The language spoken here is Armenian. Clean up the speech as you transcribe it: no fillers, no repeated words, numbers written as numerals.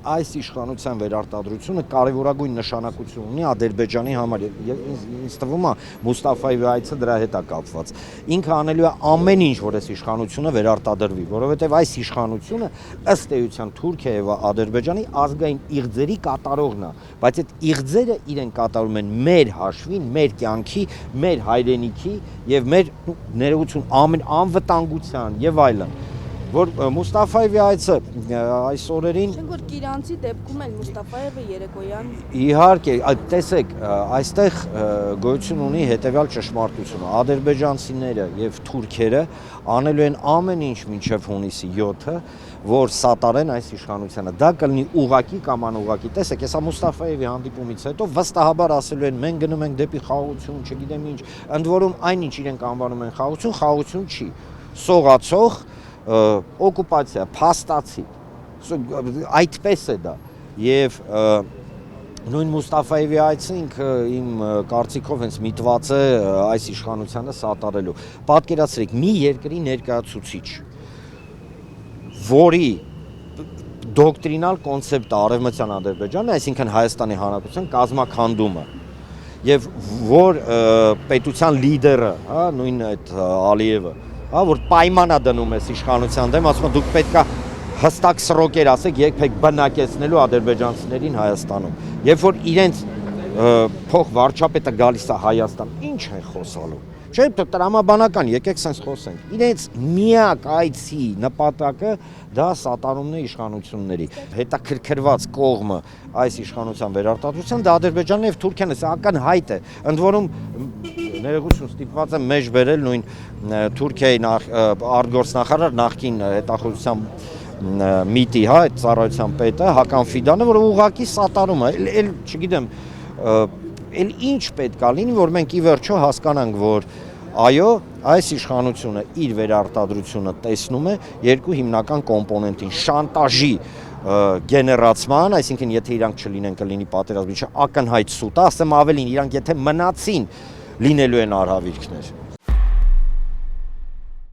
այս իշխանության վերարտադրությունը կարևորագույն նշանակություն ունի Ադրբեջանի համար։ Ինձ թվում է Մուստաֆայևի այցը դրա հետ է կապված։ Ինքը անելու է ամեն ինչ, որ այս իշխանությունը վերարտադրվի, որովհետև այս իշխանությունը ըստ էության Թուրքիայի եւ Ադրբեջանի ազգային իղձերի կատարողն է, բայց այդ իղձերը իրեն կատարում են մեր հաշվին, մեր կյանքի, մեր հայրենիքի եւ մեր ներողություն ամեն անվտանգության եւ այլն։ Որ Մուստաֆայևի այցը այս օրերին Չենք որ Կիրանցի դեպքում էլ Մուստաֆայևը երեկոյան իհարկե, տեսեք, այստեղ գոյություն ունի հետևյալ ճշմարտությունը. ադրբեջանցիները եւ թուրքերը անելու են ամեն ինչ մինչեւ հունիսի 7-ը, որ սատարեն այս իշխանությանը։ Դա կլինի ուղակի կամ անուղակի։ Տեսեք, հեսա Մուստաֆայևի հանդիպումից հետո վստահաբար ասելու են մենք գնում ենք դեպի խաղաղություն, չգիտեմ ինչ, ընդ որում այնինչ իրենք անվանում են խաղաղություն չի։ Սողացող օկուպացիա, փաստացի, այդպես է դա և նույն Մուստաֆայևի այցը ինքը իմ կարծիքով հենց միտված է այս իշխանությանը սատարելու։ Պատկերացրեք, մի երկրի ներկայացուցիչ, որի դոկտրինալ կոնցեպտը արևմտյան Ադրբեջանն, այսինքն Հայաստանի Հանրապետության կազմաքանդումը, և որ պետության լիդերը, նույն այդ Ալիևը, որ պայմանա դնում ես իշխանության դեմ, ասում դուք պետք է հստակ սրոկեր ասեք, երբեք բնակեցնելու ադրբեջանցիներին Հայաստանում։ Երբ որ իրենց փող վարչապետը գալիս է Հայաստան, ինչ են խոսալու։ Չէ, տրամաբանական, եկեք սենց խոսենք։ Իրենց միակ այցի նպատակը դա սատարումն է իշխանությունների։ Հետաքրքրված կողմը այս իշխանության վերարտադրության դա Ադրբեջանն եւ Թուրքիան է, սա ակնհայտ է։ Ընդ որում ներողություն ստիպված եմ մեջ բերել նույն Թուրքիայի արտգործնախարար նախկին հետախուզության միտի, այդ ծառայության պետը Հական Ֆիդանը, որ ուղղակի սատարում է, էլ չգիտեմ, էլ ինչ պետք է լինի, որ մենք ի վերջո հասկանանք, որ այո, այս իշխանությունը իր վերարտադրությունը տեսնում է երկու հիմնական կոմպոնենտին՝ շանտաժի գեներացման, այսինքն եթե իրանք չլինեն կլինի պատերազմ, ինչը ակնհայտ սուտ է, ասեմ ավելին, իրանք եթե մնացին լինելու են արհավիրքներ։